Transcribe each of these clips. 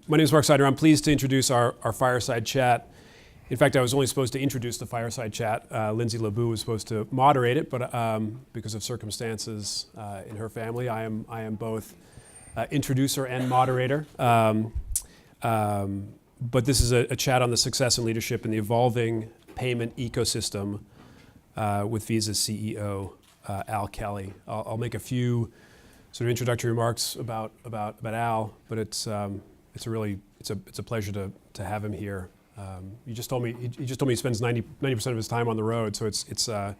My name is Marc Seidner. I'm pleased to introduce our Fireside Chat. In fact, I was only supposed to introduce the Fireside Chat. Lindsay LeBou was supposed to moderate it, but because of circumstances in her family, I am both introducer and moderator. But this is a chat on the success and leadership in the evolving payment ecosystem with Visa's CEO, Al Kelly. I'll make a few sort of introductory remarks about Al, but it's a pleasure to have him here. He just told me he spends 90% of his time on the road, so it's I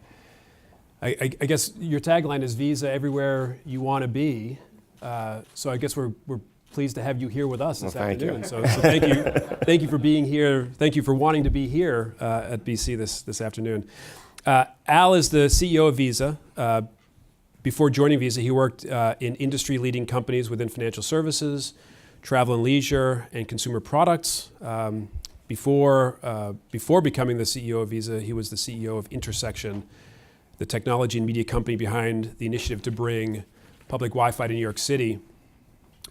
guess your tagline is Visa everywhere you want to be. So I guess we're pleased to have you here with us this afternoon. So thank you for being here. Thank you for wanting to be here at BC this afternoon. Al is the CEO of Visa. Before joining Visa, he worked in industry-leading companies within financial services, travel and leisure, and consumer products. Before becoming the CEO of Visa, he was the CEO of Intersection, the technology and media company behind the initiative to bring public Wi-Fi to New York City,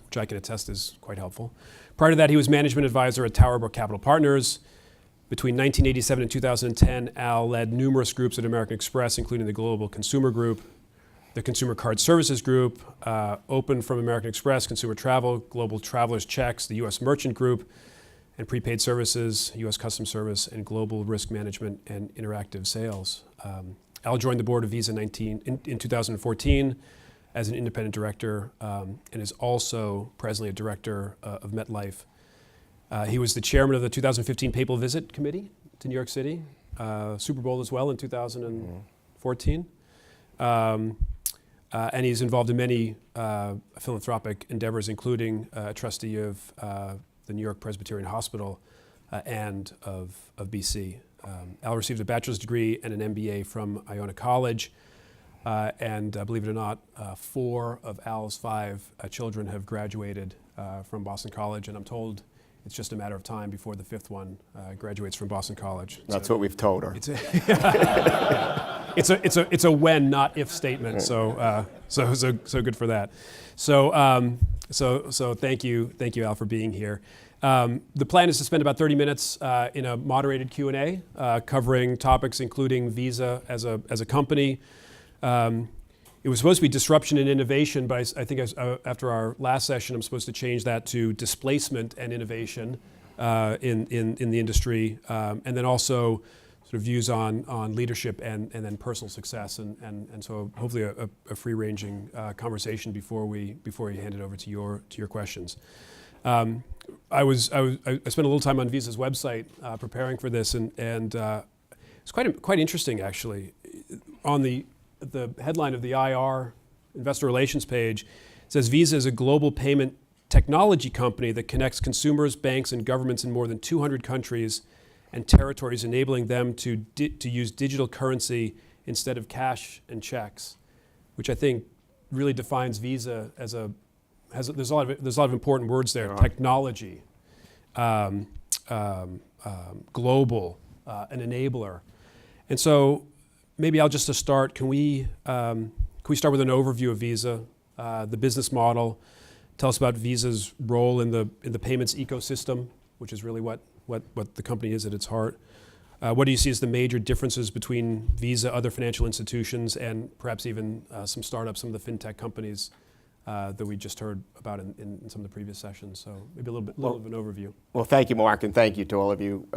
which I can attest is quite helpful. Prior to that, he was management advisor at Tower Brook Capital Partners. Between 1987 and 2010, Al led numerous groups at American Express, including the Global Consumer Group, the Consumer Card Services Group, Open from American Express, Consumer Travel, Global Travelers Checks, the U.S. Merchant Group, and Prepaid Services, U.S. Customs Service, and Global Risk Management and Interactive Sales. Al joined the board of Visa in 2014 as an independent director and is also presently a director of MetLife. He was the chairman of the 2015 Papal Visit Committee to New York City, Super Bowl as well in 2014. And he's involved in many philanthropic endeavors, including a trustee of the New York Presbyterian Hospital and of BC. Al received a bachelor's degree and an MBA from Iona College. And believe it or not, 4 of Al's 5 children have graduated from Boston College, and I'm told it's just a matter of time before the 5th one graduates from Boston College. That's what we've told her. It's a when, not if statement. So good for that. So thank you, Al, for being here. The plan is to spend about 30 minutes in a moderated Q&A, covering topics including Visa as a company. It was supposed to be disruption and innovation, but I think after our last session, I'm supposed to change that to displacement and innovation in the industry, and then also sort of views on leadership and then personal success, and so hopefully a free-ranging conversation before we hand it over to your questions. I spent a little time on Visa's website preparing for this, and it's quite interesting actually. On the headline of the IR Investor Relations page, it says Visa is a global payment technology company that connects consumers, banks, and governments in more than 200 countries and territories, enabling them to use digital currency instead of cash and checks, which I think really defines Visa as there's a lot of important words there: technology, global, an enabler, and so. Maybe Al, just to start, can we start with an overview of Visa, the business model? Tell us about Visa's role in the payments ecosystem, which is really what the company is at its heart. What do you see as the major differences between Visa, other financial institutions, and perhaps even some startups, some of the fintech companies that we just heard about in some of the previous sessions? So maybe a little of an overview. Well, thank you, Mark, and thank you to all of you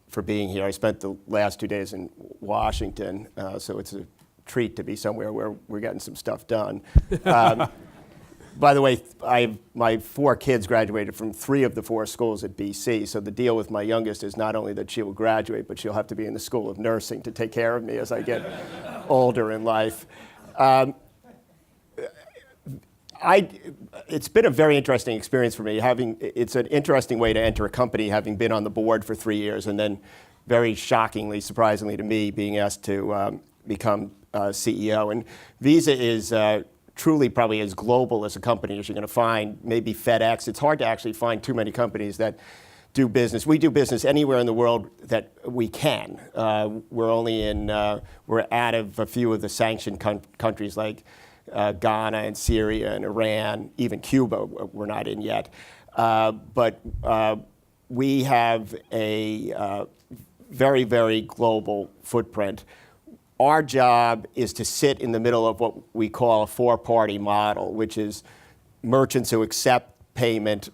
for being here. I spent the last 2 days in Washington, so it's a treat to be somewhere where we're getting some stuff done. By the way, my 4 kids graduated from 3 of the 4 schools at BC, so the deal with my youngest is not only that she will graduate, but she'll have to be in the School of Nursing to take care of me as I get older in life. It's been a very interesting experience for me. It's an interesting way to enter a company, having been on the board for 3 years, and then very shockingly, surprisingly to me, being asked to become CEO. And Visa is truly probably as global as a company as you're going to find, maybe FedEx. It's hard to actually find too many companies that do business. We do business anywhere in the world that we can. We're out of a few of the sanctioned countries like Ghana and Syria and Iran, even Cuba we're not in yet. but we have a very, very global footprint. Our job is to sit in the middle of what we call a four-party model, which is merchants who accept payment,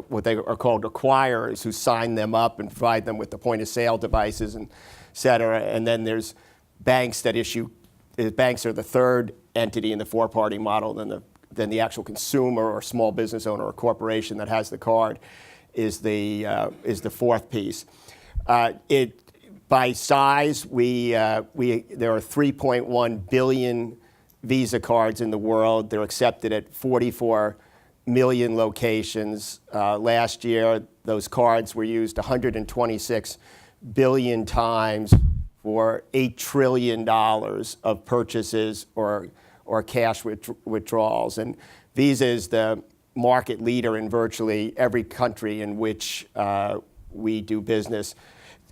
what they are called acquirers who sign them up and provide them with the point-of-sale devices, and et cetera. And then there's banks that issue. Banks are the third entity in the four-party model. Then the actual consumer or small business owner or corporation that has the card is the fourth piece. By size, there are 3.1 billion Visa cards in the world. They're accepted at 44 million locations. Last year, those cards were used 126 billion times for $8 trillion of purchases or cash withdrawals. And Visa is the market leader in virtually every country in which we do business.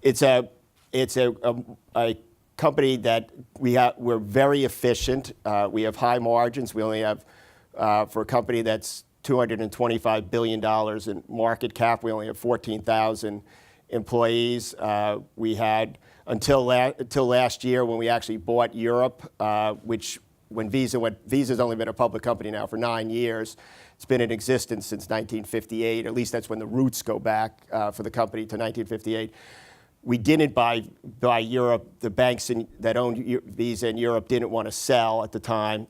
It's a company that we're very efficient. We have high margins. We only have, for a company that's $225 billion in market cap, we only have 14,000 employees. We had, until last year when we actually bought Europe, which when Visa's only been a public company now for 9 years. It's been in existence since 1958. At least that's when the roots go back for the company to 1958. We didn't buy Europe. The banks that owned Visa in Europe didn't want to sell at the time,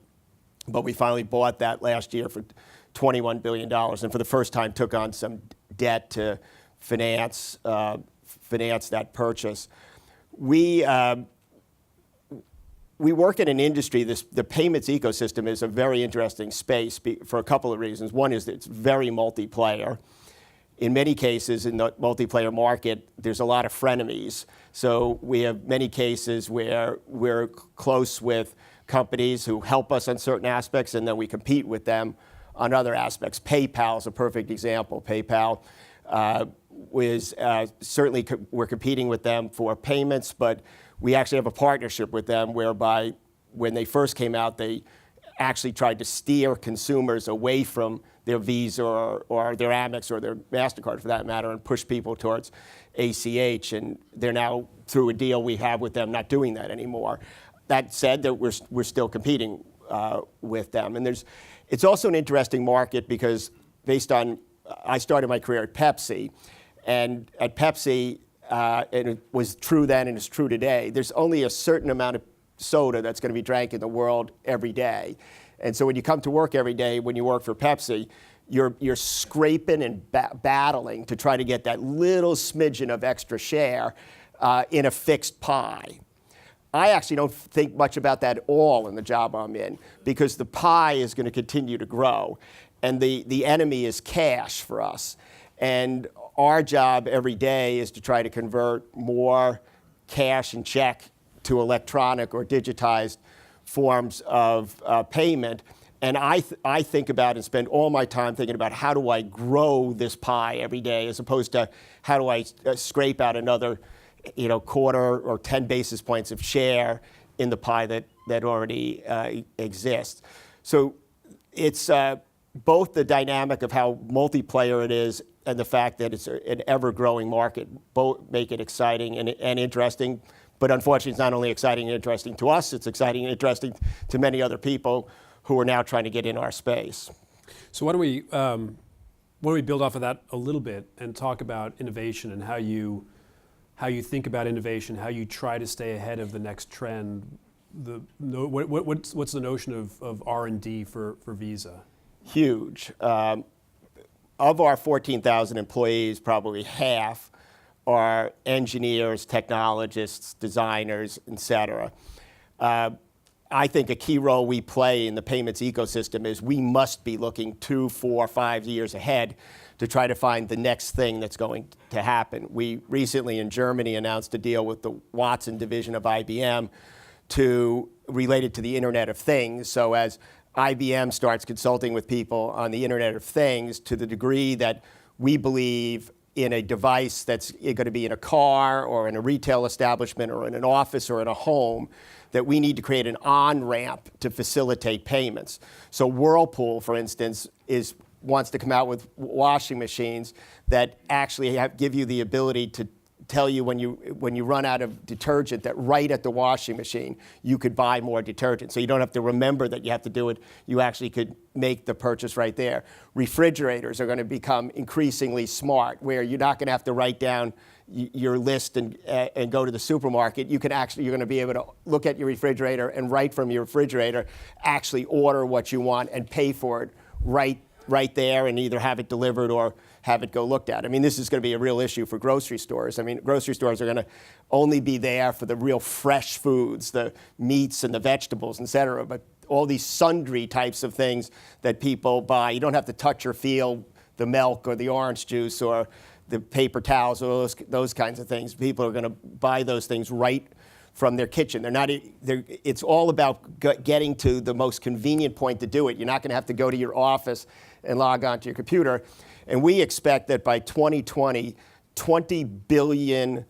but we finally bought that last year for $21 billion, and for the first time took on some debt to finance that purchase. We work in an industry, the payments ecosystem is a very interesting space for a couple of reasons. One is that it's very multiplayer. In many cases, in the multiplayer market, there's a lot of frenemies. So we have many cases where we're close with companies who help us on certain aspects, and then we compete with them on other aspects. PayPal is a perfect example. PayPal certainly we're competing with them for payments, but we actually have a partnership with them whereby when they first came out, they actually tried to steer consumers away from their Visa or their Amex or their MasterCard for that matter and push people towards ACH. And they're now, through a deal we have with them, not doing that anymore. That said, that we're still competing with them. And it's also an interesting market because I started my career at Pepsi. And at Pepsi, and it was true then and it's true today, there's only a certain amount of soda that's going to be drank in the world every day. And so when you come to work every day, when you work for Pepsi, you're scraping and battling to try to get that little smidgen of extra share in a fixed pie. I actually don't think much about that at all in the job I'm in because the pie is going to continue to grow. And the enemy is cash for us. And our job every day is to try to convert more cash and check to electronic or digitized forms of payment. And I think about and spend all my time thinking about how do I grow this pie every day as opposed to how do I scrape out another quarter or 10 basis points of share in the pie that already exists. So it's both the dynamic of how multiplayer it is and the fact that it's an ever-growing market both make it exciting and interesting. But unfortunately, it's not only exciting and interesting to us, it's exciting and interesting to many other people who are now trying to get in our space. So why don't we build off of that a little bit and talk about innovation and how you think about innovation, how you try to stay ahead of the next trend. What's the notion of R&D for Visa? Huge. Of our 14,000 employees, probably half are engineers, technologists, designers, et cetera. I think a key role we play in the payments ecosystem is we must be looking 2, 4, 5 years ahead to try to find the next thing that's going to happen. We recently in Germany announced a deal with the Watson division of IBM related to the Internet of Things. So as IBM starts consulting with people on the Internet of Things to the degree that we believe in a device that's going to be in a car or in a retail establishment or in an office or in a home, that we need to create an on-ramp to facilitate payments. So Whirlpool, for instance, is wants to come out with washing machines that actually give you the ability to tell you when you run out of detergent that right at the washing machine you could buy more detergent. So you don't have to remember that you have to do it. You actually could make the purchase right there. Refrigerators are going to become increasingly smart, where you're not going to have to write down your list and go to the supermarket. You're going to be able to look at your refrigerator and right from your refrigerator actually order what you want and pay for it right there, and either have it delivered or have it go looked at. I mean, this is going to be a real issue for grocery stores. I mean, grocery stores are going to only be there for the real fresh foods, the meats and the vegetables, et cetera. But all these sundry types of things that people buy, you don't have to touch or feel the milk or the orange juice or the paper towels or those kinds of things. People are going to buy those things right from their kitchen. It's all about getting to the most convenient point to do it. You're not going to have to go to your office and log on to your computer. And we expect that by 2020, 20 billion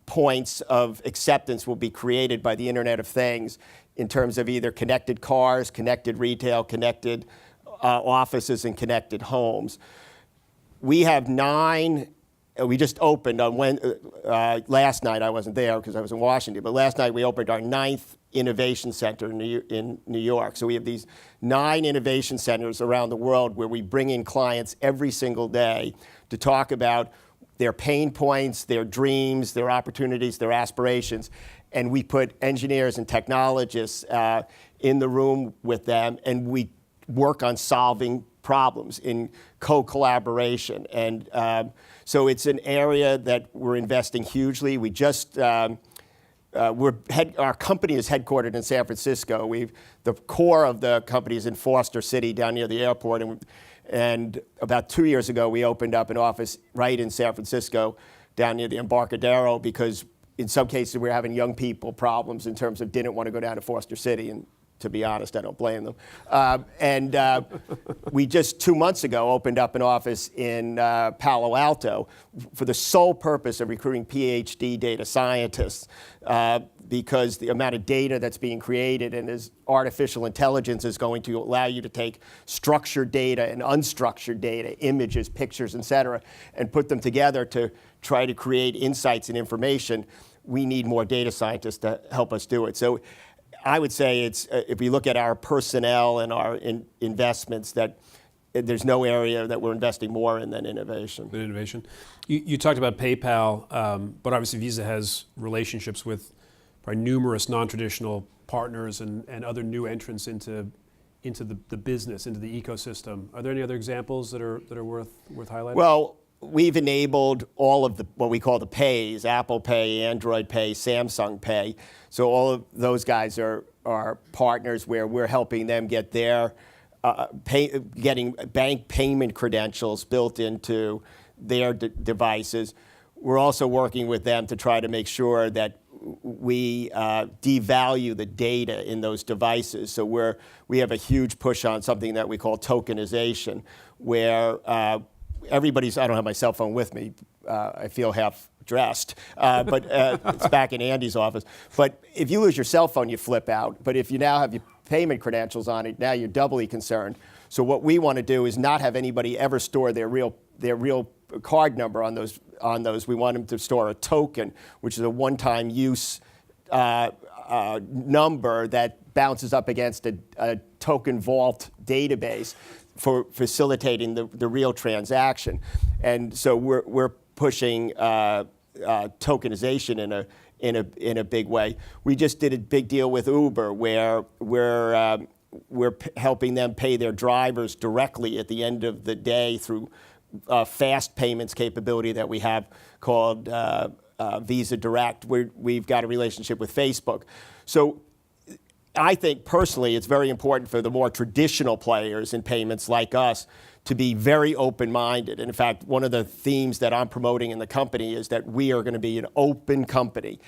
points of acceptance will be created by the Internet of Things in terms of either connected cars, connected retail, connected offices, and connected homes. We have 9. We just opened on last night. I wasn't there because I was in Washington, but last night we opened our 9th innovation center in New York. So we have these 9 innovation centers around the world where we bring in clients every single day to talk about their pain points, their dreams, their opportunities, their aspirations. And we put engineers and technologists in the room with them, and we work on solving problems in co-collaboration. And so it's an area that we're investing hugely. We just, our company is headquartered in San Francisco. The core of the company is in Foster City down near the airport. And about 2 years ago, we opened up an office right in San Francisco down near the Embarcadero, because in some cases we're having young people problems in terms of didn't want to go down to Foster City. And to be honest, I don't blame them. We just 2 months ago opened up an office in Palo Alto for the sole purpose of recruiting PhD data scientists, because the amount of data that's being created and as artificial intelligence is going to allow you to take structured data and unstructured data, images, pictures, et cetera, and put them together to try to create insights and information. We need more data scientists to help us do it. So I would say if we look at our personnel and our investments, that there's no area that we're investing more in than innovation. You talked about PayPal, but obviously Visa has relationships with probably numerous non-traditional partners and other new entrants into the business, into the ecosystem. Are there any other examples that are worth highlighting? Well, we've enabled all of what we call the pays: Apple Pay, Android Pay, Samsung Pay. So all of those guys are partners where we're helping them get their getting bank payment credentials built into their devices. We're also working with them to try to make sure that we devalue the data in those devices. So we have a huge push on something that we call tokenization, where I don't have my cell phone with me. I feel half dressed, but it's back in Andy's office. But if you lose your cell phone, you flip out. But if you now have your payment credentials on it, now you're doubly concerned. So what we want to do is not have anybody ever store their real card number on those. We want them to store a token, which is a one-time use number that bounces up against a token vault database for facilitating the real transaction. And so we're pushing tokenization in a big way. We just did a big deal with Uber, where we're helping them pay their drivers directly at the end of the day through fast payments capability that we have called Visa Direct. We've got a relationship with Facebook. So I think personally it's very important for the more traditional players in payments like us to be very open-minded. And in fact, one of the themes that I'm promoting in the company is that we are going to be an open company,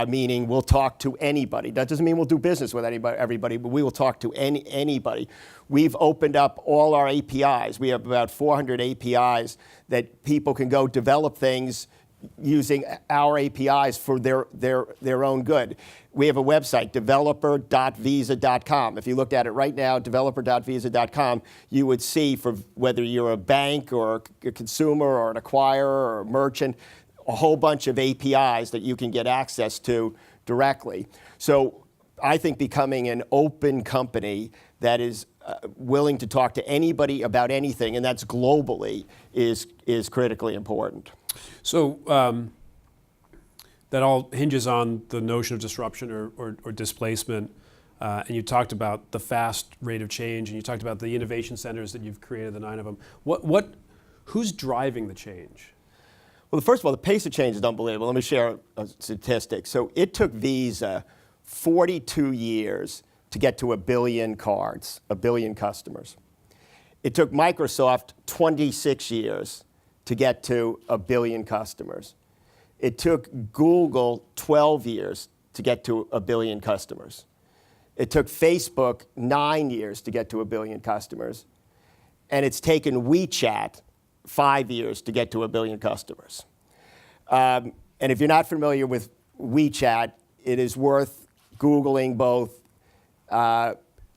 meaning we'll talk to anybody. That doesn't mean we'll do business with everybody, but we will talk to anybody. We've opened up all our APIs. We have about 400 APIs that people can go develop things using our APIs for their own good. We have a website, developer.visa.com. If you looked at it right now, developer.visa.com, you would see, for whether you're a bank or a consumer or an acquirer or a merchant, a whole bunch of APIs that you can get access to directly. So I think becoming an open company that is willing to talk to anybody about anything, and that's globally, is critically important. So that all hinges on the notion of disruption or displacement. And you talked about the fast rate of change, and you talked about the innovation centers that you've created, the 9 of them. Who's driving the change? Well, first of all, the pace of change is unbelievable. Let me share a statistic. So it took Visa 42 years to get to 1 billion cards, 1 billion customers. It took Microsoft 26 years to get to 1 billion customers. It took Google 12 years to get to 1 billion customers. It took Facebook 9 years to get to 1 billion customers. And it's taken WeChat 5 years to get to 1 billion customers. And if you're not familiar with WeChat, it is worth Googling both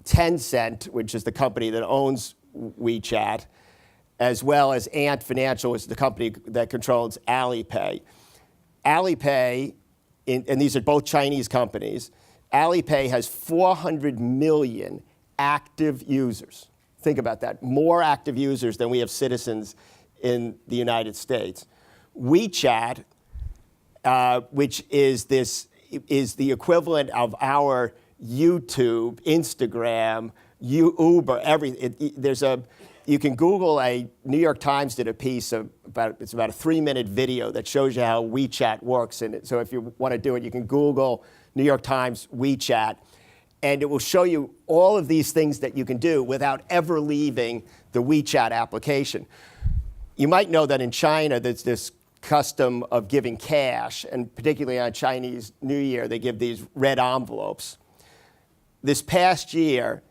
Tencent, which is the company that owns WeChat, as well as Ant Financial, which is the company that controls Alipay. Alipay, and these are both Chinese companies, Alipay has 400 million active users. Think about that. More active users than we have citizens in the United States. WeChat, which is the equivalent of our YouTube, Instagram, Uber, everything. You can Google New York Times did a piece it's about a 3-minute video that shows you how WeChat works. And so if you want to do it, you can Google New York Times WeChat, and it will show you all of these things that you can do without ever leaving the WeChat application. You might know that in China, there's this custom of giving cash, and particularly on Chinese New Year, they give these red envelopes. This past year,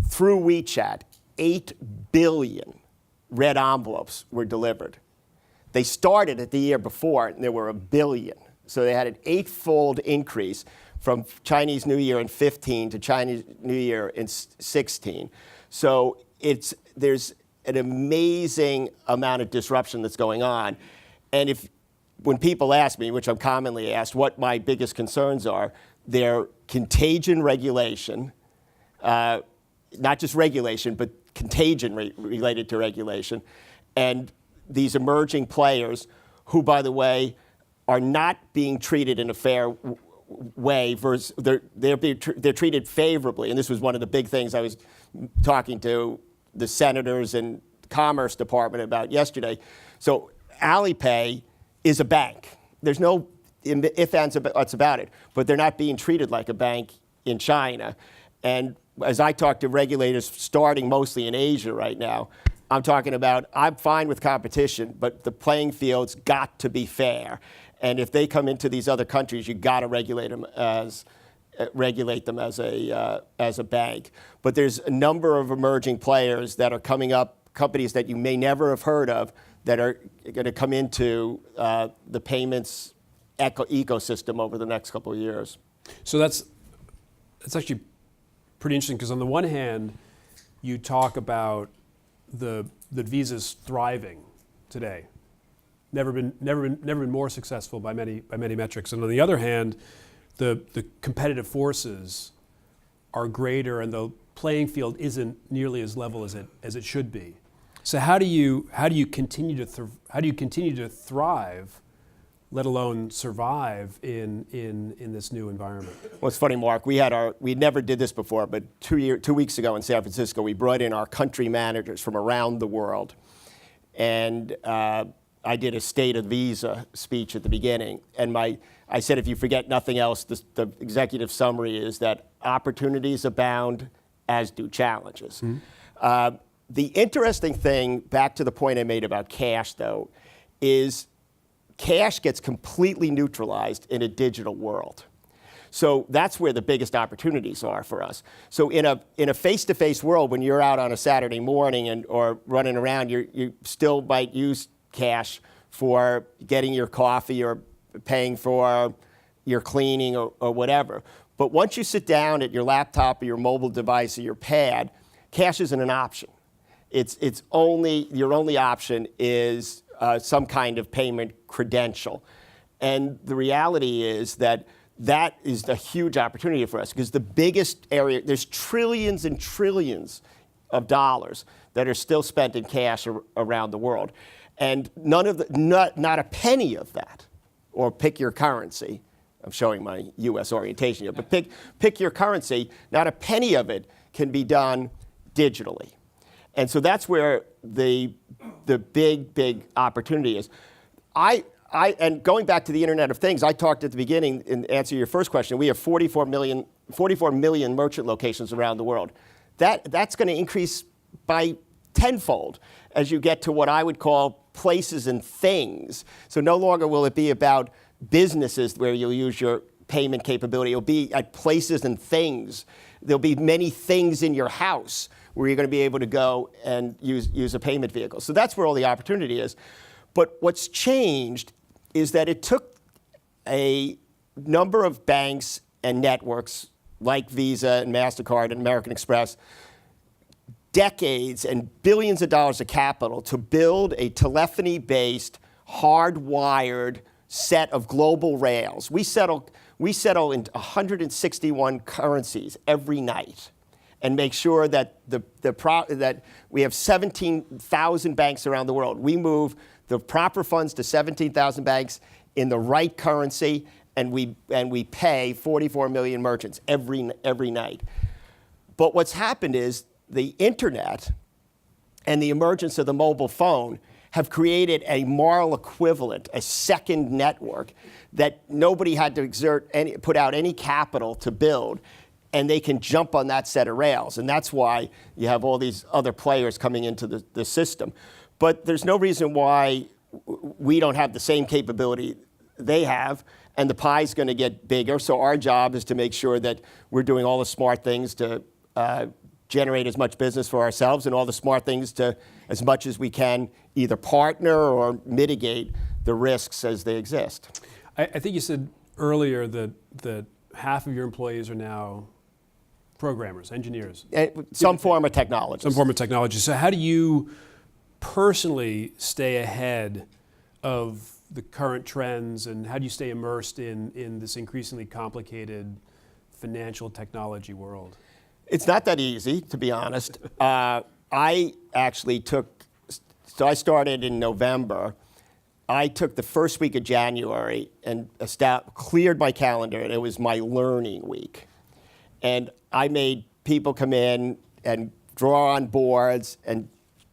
through WeChat, 8 billion red envelopes were delivered. They started at the year before, and there were 1 billion. So they had an 8-fold increase from Chinese New Year in 15 to Chinese New Year in 16. So there's an amazing amount of disruption that's going on. And when people ask me, which I'm commonly asked, what my biggest concerns are, they're contagion regulation, not just regulation, but contagion related to regulation, and these emerging players who, by the way, are not being treated in a fair way. Versus they're treated favorably, and this was one of the big things I was talking to the senators and Commerce Department about yesterday. So Alipay is a bank. There's no ifs, ands, or buts about it, but they're not being treated like a bank in China. And as I talk to regulators starting mostly in Asia right now, I'm talking about, I'm fine with competition, but the playing field's got to be fair. And if they come into these other countries, you got to regulate them as a bank. But there's a number of emerging players that are coming up, companies that you may never have heard of, that are going to come into the payments ecosystem over the next couple of years. So that's actually pretty interesting, because on the one hand, you talk about the Visa's thriving today, never been more successful by many metrics, and on the other hand, the competitive forces are greater, and the playing field isn't nearly as level as it should be. So how do you continue to thrive, let alone survive in this new environment? Well, it's funny, Mark. We never did this before, but 2 weeks ago in San Francisco, we brought in our country managers from around the world, and I did a State of Visa speech at the beginning, and I said, if you forget nothing else, the executive summary is that opportunities abound, as do challenges. Mm-hmm. The interesting thing, back to the point I made about cash, though, is cash gets completely neutralized in a digital world. So that's where the biggest opportunities are for us. So in a face-to-face world, when you're out on a Saturday morning or running around, you still might use cash for getting your coffee or paying for your cleaning or whatever. But once you sit down at your laptop or your mobile device or your pad, cash isn't an option. It's only, your only option is some kind of payment credential. And the reality is that that is a huge opportunity for us, because the biggest area, there's trillions and trillions of dollars that are still spent in cash around the world. And not a penny of that, or pick your currency. I'm showing my US orientation here, but pick your currency, not a penny of it can be done digitally. And so that's where the big opportunity is. And going back to the Internet of Things, I talked at the beginning, in answer to your first question, we have 44 million merchant locations around the world. That's going to increase by tenfold as you get to what I would call places and things. So no longer will it be about businesses where you'll use your payment capability. It'll be at places and things. There'll be many things in your house where you're going to be able to go and use a payment vehicle. So that's where all the opportunity is. But what's changed is that it took a number of banks and networks like Visa and MasterCard and American Express decades and billions of dollars of capital to build a telephony-based, hardwired set of global rails. We settle in 161 currencies every night, and make sure that that we have 17,000 banks around the world. We move the proper funds to 17,000 banks in the right currency, and we pay 44 million merchants every night. But what's happened is the internet and the emergence of the mobile phone have created a moral equivalent, a second network that nobody had to put out any capital to build, and they can jump on that set of rails. And that's why you have all these other players coming into the system. But there's no reason why we don't have the same capability they have, and the pie's going to get bigger. So our job is to make sure that we're doing all the smart things to generate as much business for ourselves, and all the smart things to, as much as we can, either partner or mitigate the risks as they exist. I think you said earlier that half of your employees are now programmers, engineers. Some form of technology. Some form of technology. So how do you personally stay ahead of the current trends, and how do you stay immersed in this increasingly complicated financial technology world? It's not that easy, to be honest. I started in November. I took the first week of January and cleared my calendar, and it was my learning week. And I made people come in and draw on boards and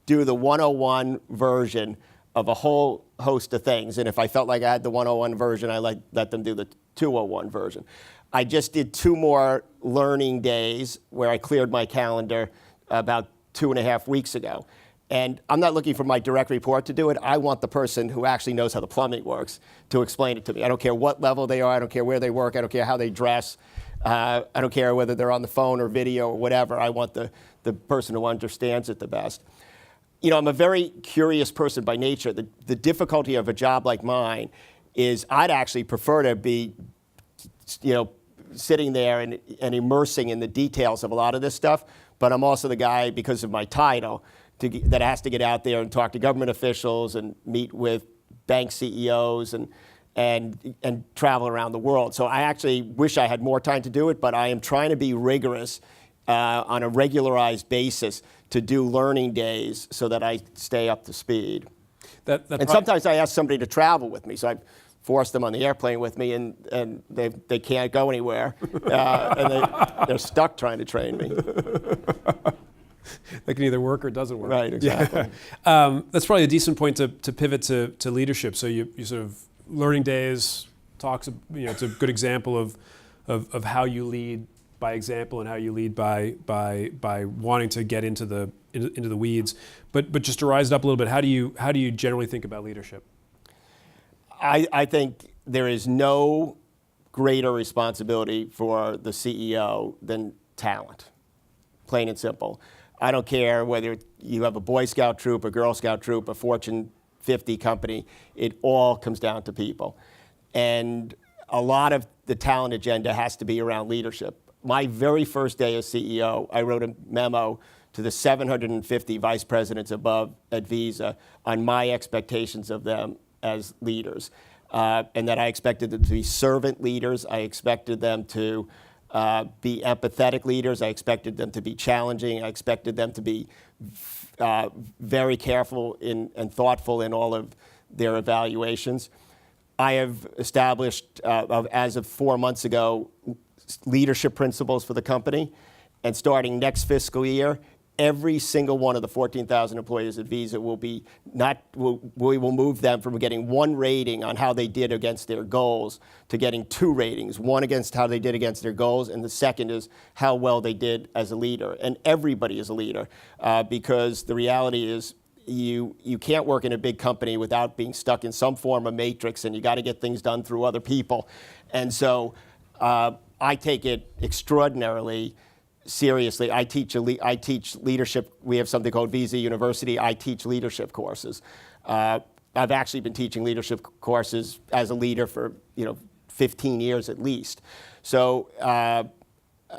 do the 101 version of a whole host of things. And if I felt like I had the 101 version, I let them do the 201 version. I just did 2 more learning days where I cleared my calendar about 2.5 weeks ago. And I'm not looking for my direct report to do it. I want the person who actually knows how the plumbing works to explain it to me. I don't care what level they are. I don't care where they work. I don't care how they dress. I don't care whether they're on the phone or video or whatever. I want the person who understands it the best. You know, I'm a very curious person by nature. The difficulty of a job like mine is I'd actually prefer to be, sitting there and immersing in the details of a lot of this stuff. But I'm also the guy, because of my title, that has to get out there and talk to government officials and meet with bank CEOs and travel around the world. So I actually wish I had more time to do it, but I am trying to be rigorous on a regularized basis to do learning days so that I stay up to speed. And sometimes I ask somebody to travel with me, so I force them on the airplane with me, and they can't go anywhere, and they're stuck trying to train me. That can either work or doesn't work. Right, exactly. Yeah. That's probably a decent point to pivot to leadership. So you sort of learning days talks. It's a good example of how you lead by example and how you lead by wanting to get into the weeds. But just to rise it up a little bit, how do you generally think about leadership? I think there is no greater responsibility for the CEO than talent, plain and simple. I don't care whether you have a Boy Scout troop, a Girl Scout troop, a Fortune 50 company, it all comes down to people. And a lot of the talent agenda has to be around leadership. My very first day as CEO, I wrote a memo to the 750 vice presidents above at Visa on my expectations of them as leaders. And that I expected them to be servant leaders. I expected them to be empathetic leaders. I expected them to be challenging. I expected them to be very careful and thoughtful in all of their evaluations. I have established, as of 4 months ago, leadership principles for the company. And starting next fiscal year, every single one of the 14,000 employees at Visa we will move them from getting 1 rating on how they did against their goals to getting 2 ratings. 1 against how they did against their goals, and the second is how well they did as a leader. And everybody is a leader, because the reality is you can't work in a big company without being stuck in some form of matrix, and you got to get things done through other people. And so I take it extraordinarily seriously. I teach leadership. We have something called Visa University. I teach leadership courses. I've actually been teaching leadership courses as a leader for 15 years at least. So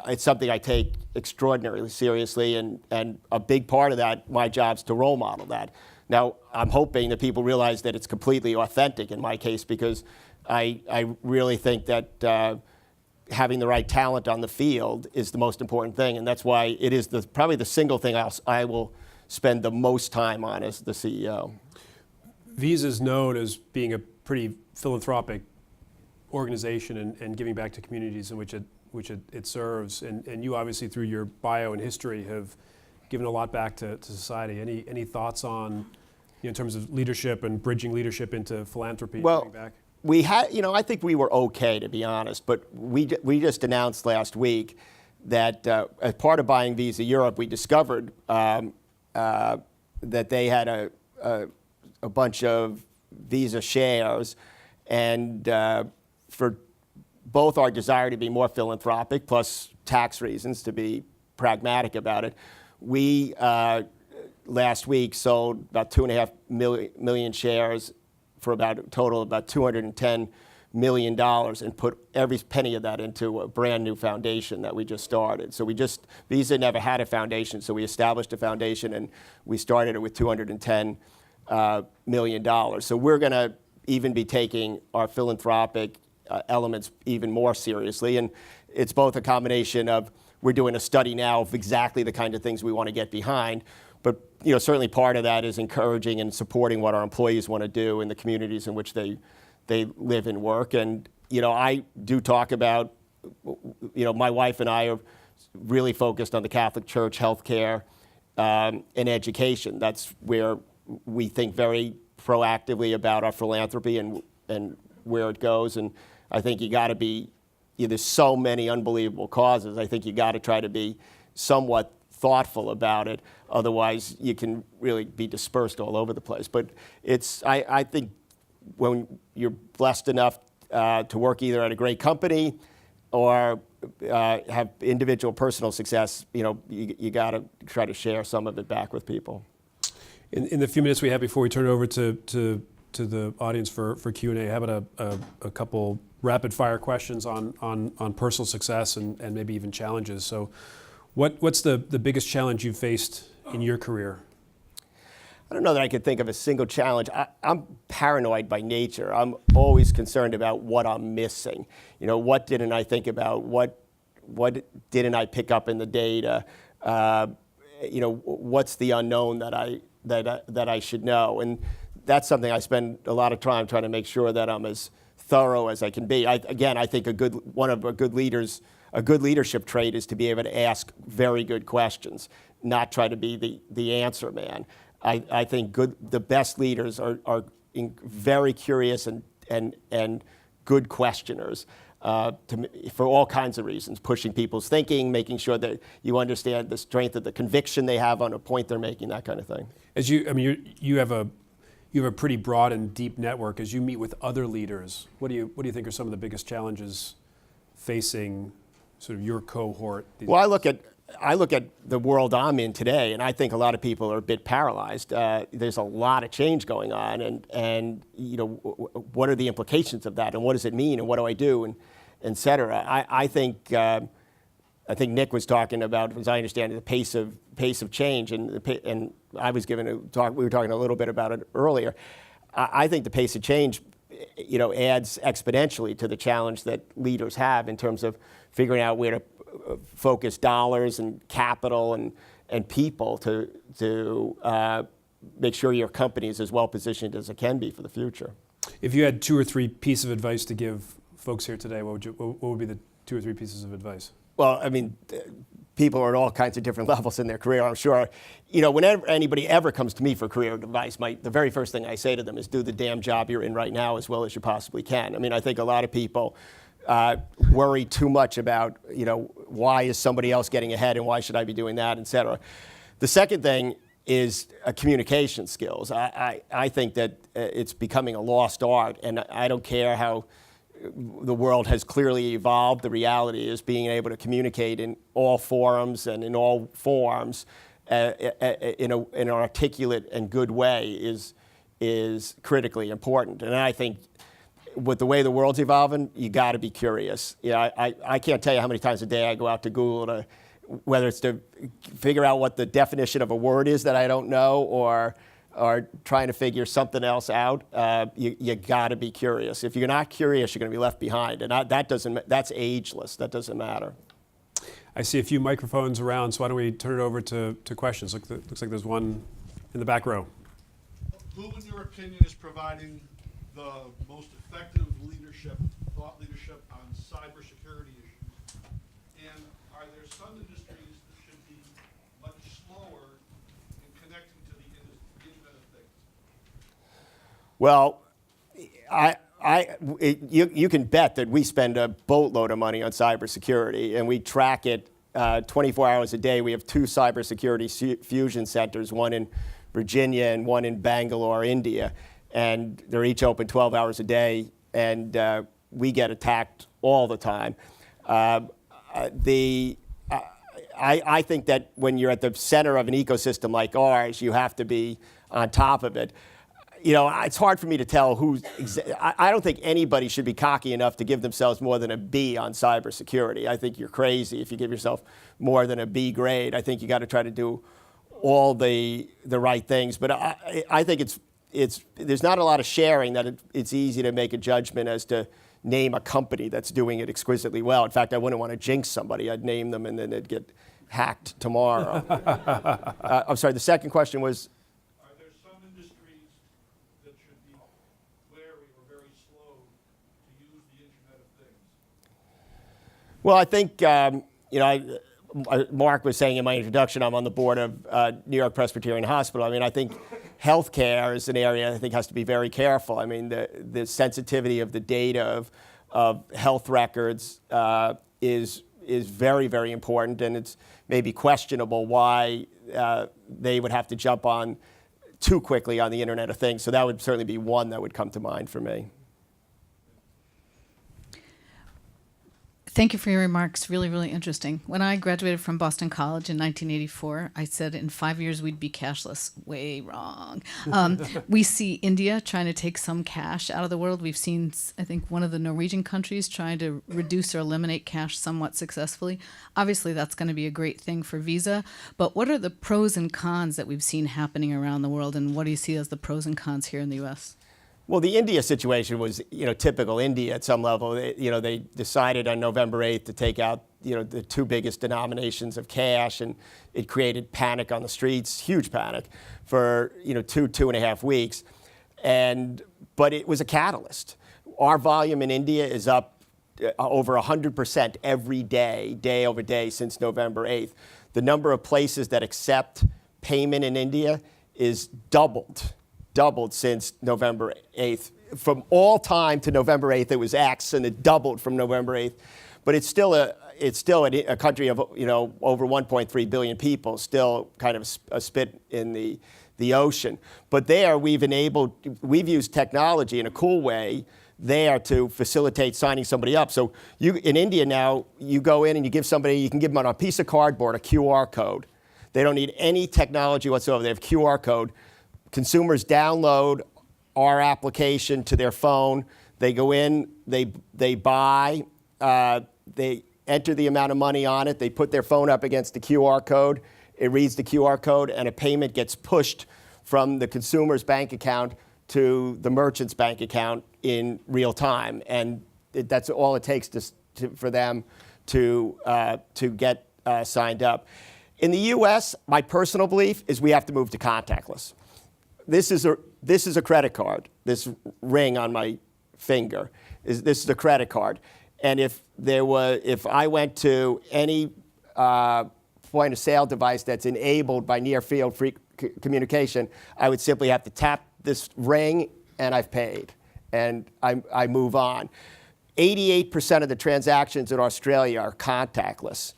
it's something I take extraordinarily seriously, and a big part of that, my job's to role model that. Now, I'm hoping that people realize that it's completely authentic in my case, because I really think that having the right talent on the field is the most important thing, and that's why it is probably the single thing I will spend the most time on as the CEO. Visa is known as being a pretty philanthropic organization and giving back to communities in which it serves, and you obviously through your bio and history have given a lot back to society. Any thoughts on, in terms of leadership and bridging leadership into philanthropy? Well, giving back? we had, I think we were okay, to be honest, but we just announced last week that as part of buying Visa Europe, we discovered that they had a bunch of Visa shares, and for both our desire to be more philanthropic plus tax reasons to be pragmatic about it, we last week sold about 2.5 million shares for about a total of about $210 million, and put every penny of that into a brand new foundation that we just started. So Visa never had a foundation, so we established a foundation, and we started it with $210 million. So we're going to even be taking our philanthropic elements even more seriously, and it's both a combination of, we're doing a study now of exactly the kind of things we want to get behind, but certainly part of that is encouraging and supporting what our employees want to do in the communities in which they live and work. And I do talk about, my wife and I are really focused on the Catholic Church, healthcare, and education. That's where we think very proactively about our philanthropy and where it goes. And I think you got to be, there's so many unbelievable causes. I think you got to try to be somewhat thoughtful about it. Otherwise, you can really be dispersed all over the place. But I think when you're blessed enough to work either at a great company or have individual personal success, you got to try to share some of it back with people. In the few minutes we have before we turn it over to the audience for Q&A, how about a couple rapid fire questions on personal success and maybe even challenges. So what's the biggest challenge you've faced in your career? I don't know that I could think of a single challenge. I'm paranoid by nature. I'm always concerned about what I'm missing. What didn't I think about? What didn't I pick up in the data? What's the unknown that I should know? And that's something I spend a lot of time trying to make sure that I'm as thorough as I can be. I think a good leadership trait is to be able to ask very good questions, not try to be the answer man. I think the best leaders are very curious and good questioners for all kinds of reasons, pushing people's thinking, making sure that you understand the strength of the conviction they have on a point they're making, that kind of thing. You have a pretty broad and deep network. As you meet with other leaders, what do you think are some of the biggest challenges facing sort of your cohort? Well, I look at I look at the world I'm in today, and I think a lot of people are a bit paralyzed. There's a lot of change going on, and what are the implications of that, and what does it mean, and what do I do, and et cetera. I think Nick was talking about, as I understand it, the pace of change, and I was given a talk. We were talking a little bit about it earlier. I think the pace of change, adds exponentially to the challenge that leaders have in terms of figuring out where to focus dollars and capital and people to make sure your company is as well positioned as it can be for the future. If you had 2 or 3 pieces of advice to give folks here today, what would be the 2 or 3 pieces of advice? Well, I mean, people are at all kinds of different levels in their career, I'm sure. Whenever anybody ever comes to me for career advice, the very first thing I say to them is do the damn job you're in right now as well as you possibly can. I mean, I think a lot of people worry too much about, why is somebody else getting ahead and why should I be doing that, et cetera. The second thing is communication skills. I think that it's becoming a lost art, and I don't care how the world has clearly evolved. The reality is being able to communicate in all forums and in all forms in an articulate and good way is critically important. And I think with the way the world's evolving, you got to be curious. I can't tell you how many times a day I go out to Google whether it's to figure out what the definition of a word is that I don't know, or trying to figure something else out. You got to be curious. If you're not curious, you're going to be left behind, and that's ageless. That doesn't matter. I see a few microphones around, so why don't we turn it over to questions? Looks like there's one in the back row. Who, in your opinion, is providing the most effective thought leadership on cybersecurity issues? And are there some industries that should be much slower in connecting to the Internet of Things? Well, you can bet that we spend a boatload of money on cybersecurity, and we track it 24 hours a day. We have 2 cybersecurity fusion centers, one in Virginia and one in Bangalore, India, and they're each open 12 hours a day, and we get attacked all the time. I think that when you're at the center of an ecosystem like ours, you have to be on top of it. It's hard for me to tell I don't think anybody should be cocky enough to give themselves more than a B on cybersecurity. I think you're crazy if you give yourself more than a B grade. I think you got to try to do all the right things. But I think there's not a lot of sharing that it's easy to make a judgment as to name a company that's doing it exquisitely well. In fact, I wouldn't want to jinx somebody. I'd name them and then they'd get hacked tomorrow. I'm sorry, the second question was? Are there some industries that should be wary or very slow to use the Internet of Things? Well, I think, Marc was saying in my introduction, I'm on the board of New York Presbyterian Hospital. I mean, I think healthcare is an area I think has to be very careful. I mean, the sensitivity of the data of health records is very, very important, and it's maybe questionable why they would have to jump on too quickly on the Internet of Things. So that would certainly be one that would come to mind for me. Thank you for your remarks. Really, really interesting. When I graduated from Boston College in 1984, I said in 5 years we'd be cashless. Way wrong. We see India trying to take some cash out of the world. We've seen, I think, one of the Norwegian countries trying to reduce or eliminate cash somewhat successfully. Obviously, that's going to be a great thing for Visa. But what are the pros and cons that we've seen happening around the world, and what do you see as the pros and cons here in the U.S.? Well, the India situation was, typical India at some level. They decided on November 8th to take out, the 2 biggest denominations of cash, and it created panic on the streets, huge panic, for 2.5 weeks. But it was a catalyst. Our volume in India is up over 100% every day, day over day, since November 8th. The number of places that accept payment in India is doubled since November 8th. From all time to November 8th, it was X, and it doubled from November 8th. But it's still a country of over 1.3 billion people, still kind of a spit in the ocean. But there, we've used technology in a cool way there to facilitate signing somebody up. So in India now, you go in and you give somebody, you can give them on a piece of cardboard a QR code. They don't need any technology whatsoever. They have QR code. Consumers download our application to their phone. They go in, they buy, they enter the amount of money on it. They put their phone up against the QR code. It reads the QR code, and a payment gets pushed from the consumer's bank account to the merchant's bank account in real time. And that's all it takes for them to get signed up. In the U.S., my personal belief is we have to move to contactless. This is a credit card. This ring on my finger this is a credit card. And if I went to any point of sale device that's enabled by near field free communication, I would simply have to tap this ring and I've paid, and I move on. 88% of the transactions in Australia are contactless.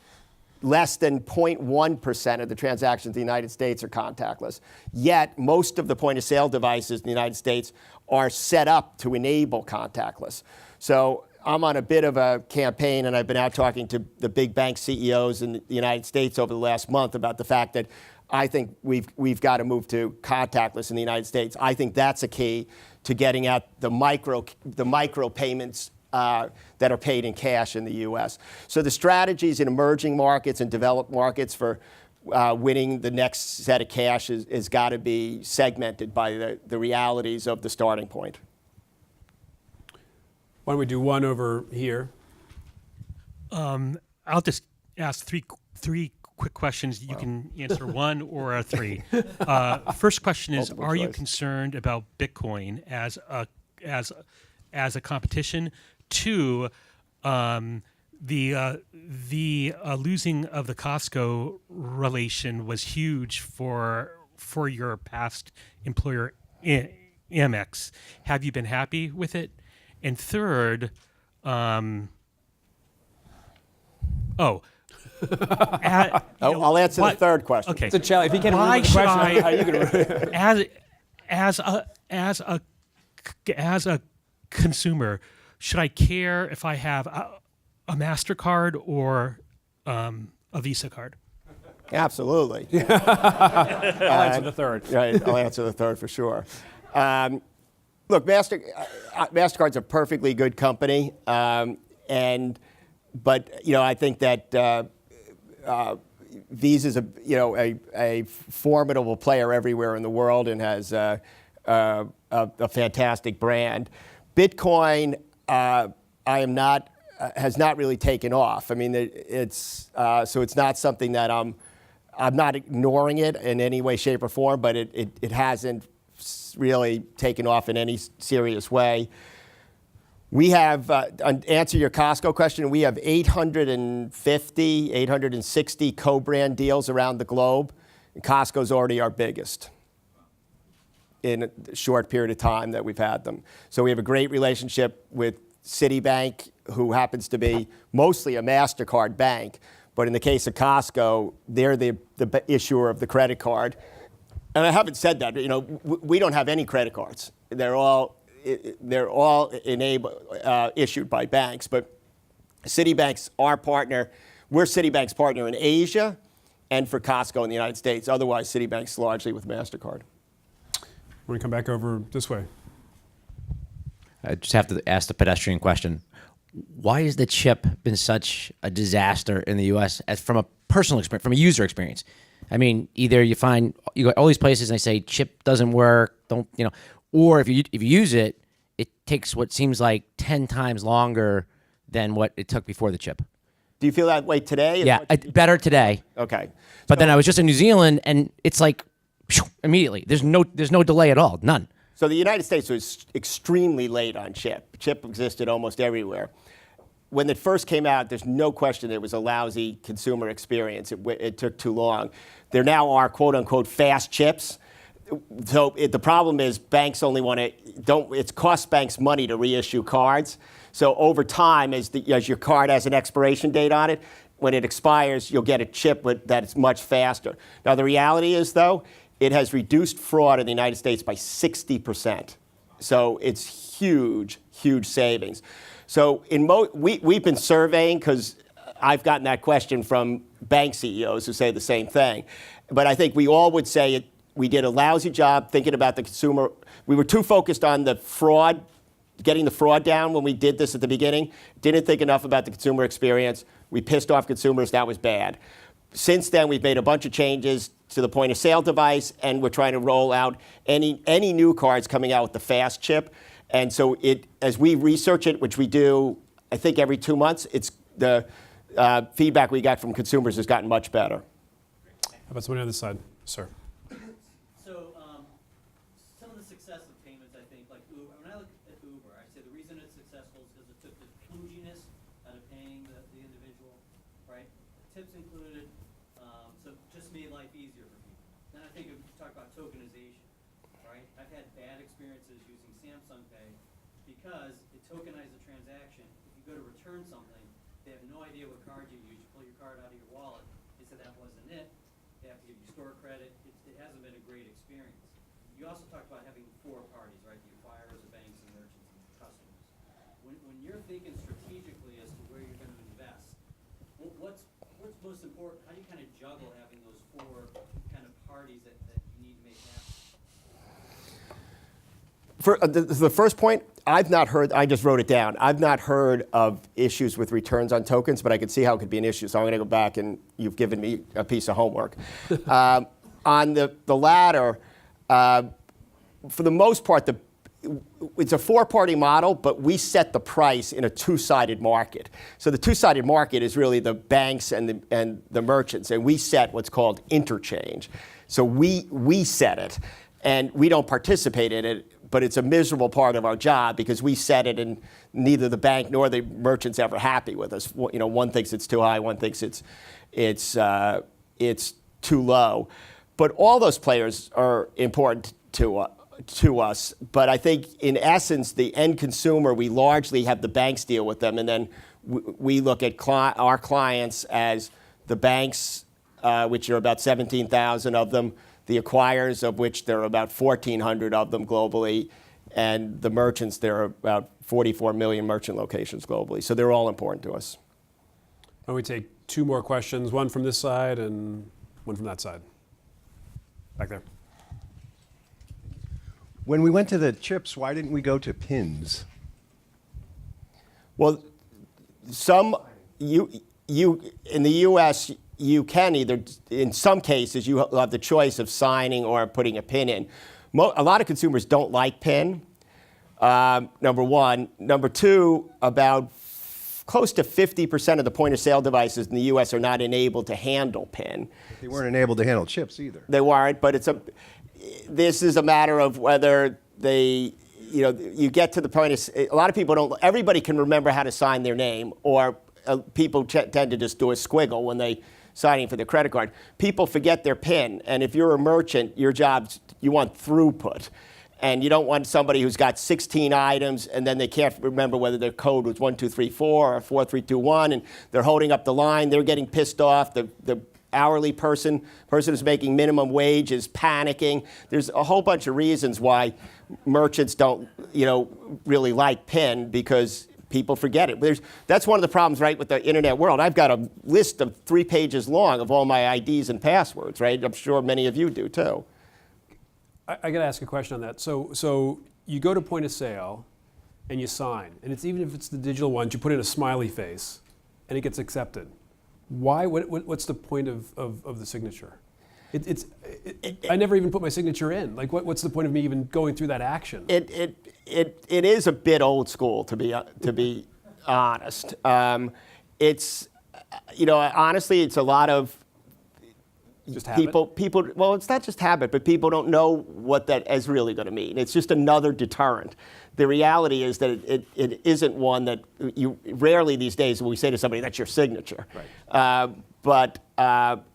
Less than 0.1% of the transactions in the United States are contactless. Yet, most of the point-of-sale devices in the United States are set up to enable contactless. So I'm on a bit of a campaign, and I've been out talking to the big bank CEOs in the United States over the last month about the fact that I think we've got to move to contactless in the United States. I think that's a key to getting at the micro payments that are paid in cash in the U.S. So the strategies in emerging markets and developed markets for winning the next set of cash has got to be segmented by the realities of the starting point. Why don't we do one over here? I'll just ask three quick questions. You can answer one or three. First question is: Multiple are you choice. concerned about Bitcoin as a competition? Two, the losing of the Costco relation was huge for your past employer, Amex. Have you been happy with it? And third, I'll answer the third question. Okay. It's a challenge. If he can't Why remember the should question, how are you going to? as a consumer, should I care if I have a MasterCard or a Visa card? Absolutely. I'll answer the third. Right, I'll answer the third for sure. Look, MasterCard's a perfectly good company, but I think that Visa's a formidable player everywhere in the world and has a fantastic brand. Bitcoin, has not really taken off. I mean, so it's not something that I'm not ignoring it in any way, shape, or form, but it hasn't really taken off in any serious way. We have, answer your Costco question, we have 860 co-brand deals around the globe. And Costco's already our biggest in a short period of time that we've had them. So we have a great relationship with Citibank, who happens to be mostly a MasterCard bank. But in the case of Costco, they're the issuer of the credit card. And I haven't said that, we don't have any credit cards. They're all issued by banks. But Citibank's our partner. We're Citibank's partner in Asia and for Costco in the United States. Otherwise, Citibank's largely with MasterCard. We're going to come back over this way. I just have to ask the pedestrian question. Why has the chip been such a disaster in the U.S. as from a personal experience, from a user experience? I mean, either you go all these places and they say chip doesn't work, or if you use it, it takes what seems like 10 times longer than what it took before the chip. Do you feel that way today? Yeah, better today. Okay. But then I was just in New Zealand and it's like immediately. There's no delay at all, none. So the United States was extremely late on chip. Chip existed almost everywhere. When it first came out, there's no question it was a lousy consumer experience. It took too long. There now are quote unquote fast chips. So the problem is banks only it costs banks money to reissue cards. So over time, as your card has an expiration date on it, when it expires, you'll get a chip that's much faster. Now the reality is though, it has reduced fraud in the United States by 60%. So it's huge, huge savings. So we've been surveying, because I've gotten that question from bank CEOs who say the same thing. But I think we all would say we did a lousy job thinking about the consumer. We were too focused on the fraud, getting the fraud down when we did this at the beginning. Didn't think enough about the consumer experience. We pissed off consumers. That was bad. Since then, we've made a bunch of changes to the point of sale device, and we're trying to roll out any new cards coming out with the fast chip. And so as we research it, which we do, I think every 2 months, it's the feedback we got from consumers has gotten much better. How about somebody on this side, sir? So some of the success of payments, I think, like Uber, when I look at Uber, I say the reason it's successful is because it took the kludginess out of paying the individual, right? Tips included, so just made life easier for people. Then I think if you talk about tokenization, right? I've had bad experiences using Samsung Pay because it tokenized the transaction. If you go to return something, they have no idea what card you use. You pull your card out of your wallet. They said that wasn't it. They have to give you store credit. It hasn't been a great experience. You also talked about having 4 parties, right? The acquirers, the banks, and merchants, and customers. When you're thinking strategically as to where you're going to invest, what's most important? How do you kind of juggle having those 4 kind of parties that you need to make happen? For the first point, I've not heard, I just wrote it down. I've not heard of issues with returns on tokens, but I could see how it could be an issue. So I'm going to go back, and you've given me a piece of homework. On the latter, for the most part, it's a 4-party model, but we set the price in a 2-sided market. So the 2-sided market is really the banks and the merchants, and we set what's called interchange. So we set it, and we don't participate in it, but it's a miserable part of our job because we set it, and neither the bank nor the merchant's ever happy with us. You know, one thinks it's too high, one thinks it's too low. But all those players are important to us. But I think, in essence, the end consumer, we largely have the banks deal with them, and then we look at our clients as the banks, which are about 17,000 of them, the acquirers, of which there are about 1,400 of them globally, and the merchants, there are about 44 million merchant locations globally. So they're all important to us. Why don't we take 2 more questions, one from this side and one from that side. Back there. When we went to the chips, why didn't we go to pins? Well, in the U.S., you can either, in some cases, you have the choice of signing or putting a PIN in. A lot of consumers don't like PIN, number one. Number two, about close to 50% of the point-of-sale devices in the U.S. are not enabled to handle PIN. They weren't enabled to handle chips either. They weren't, but this is a matter of whether you get to the point of, a lot of people don't, everybody can remember how to sign their name, or people tend to just do a squiggle when they signing for their credit card. People forget their PIN, and if you're a merchant, your job's, you want throughput. And you don't want somebody who's got 16 items and then they can't remember whether their code was 1234 or 4321, and they're holding up the line, they're getting pissed off, the hourly person who's making minimum wage is panicking. There's a whole bunch of reasons why merchants don't, really like PIN, because people forget it. That's one of the problems, right, with the internet world. I've got a list of 3 pages long of all my IDs and passwords, right? I'm sure many of you do too. I got to ask a question on that. So you go to point of sale and you sign, and it's, even if it's the digital ones, you put in a smiley face and it gets accepted. Why? What's the point of the signature? I never even put my signature in. Like, what's the point of me even going through that action? It is a bit old school, to be honest. It's, honestly, it's a lot of just habit? people. Well, it's not just habit, but people don't know what that is really going to mean. It's just another deterrent. The reality is that it isn't one that you rarely these days when we say to somebody, that's your signature. Right. But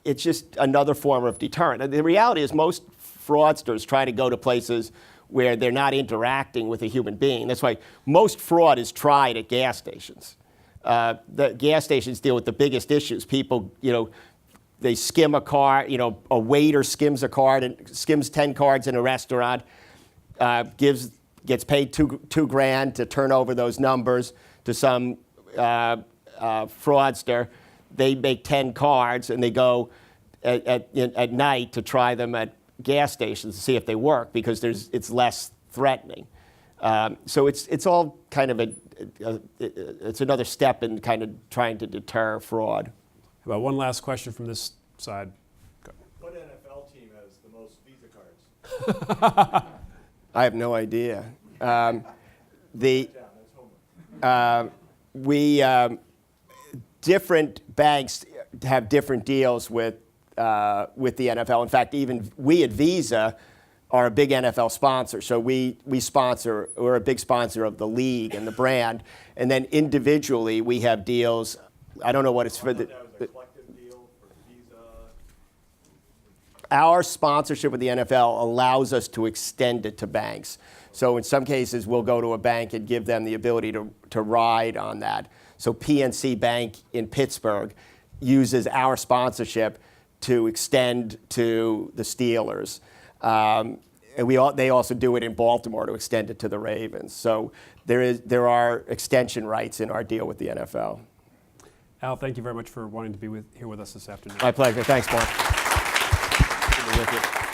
it's just another form of deterrent. And the reality is most fraudsters try to go to places where they're not interacting with a human being. That's why most fraud is tried at gas stations. The gas stations deal with the biggest issues. People, they skim a card, a waiter skims a card and skims 10 cards in a restaurant, gives gets paid two grand to turn over those numbers to some fraudster. They make 10 cards and they go at night to try them at gas stations to see if they work because it's less threatening. So it's all kind of it's another step in kind of trying to deter fraud. How about one last question from this side? Go. What NFL team has the most Visa cards? I have no idea. Different banks have different deals with the NFL. In fact, even we at Visa are a big NFL sponsor. So we're a big sponsor of the league and the brand. And then individually, we have deals. I don't know what it's for. That was a collective deal for Visa. Our sponsorship with the NFL allows us to extend it to banks. So in some cases, we'll go to a bank and give them the ability to ride on that. So PNC Bank in Pittsburgh uses our sponsorship to extend to the Steelers. And they also do it in Baltimore to extend it to the Ravens. So there are extension rights in our deal with the NFL. Al, thank you very much for wanting to be here with us this afternoon. My pleasure. Thanks, Marc. Good to be with you.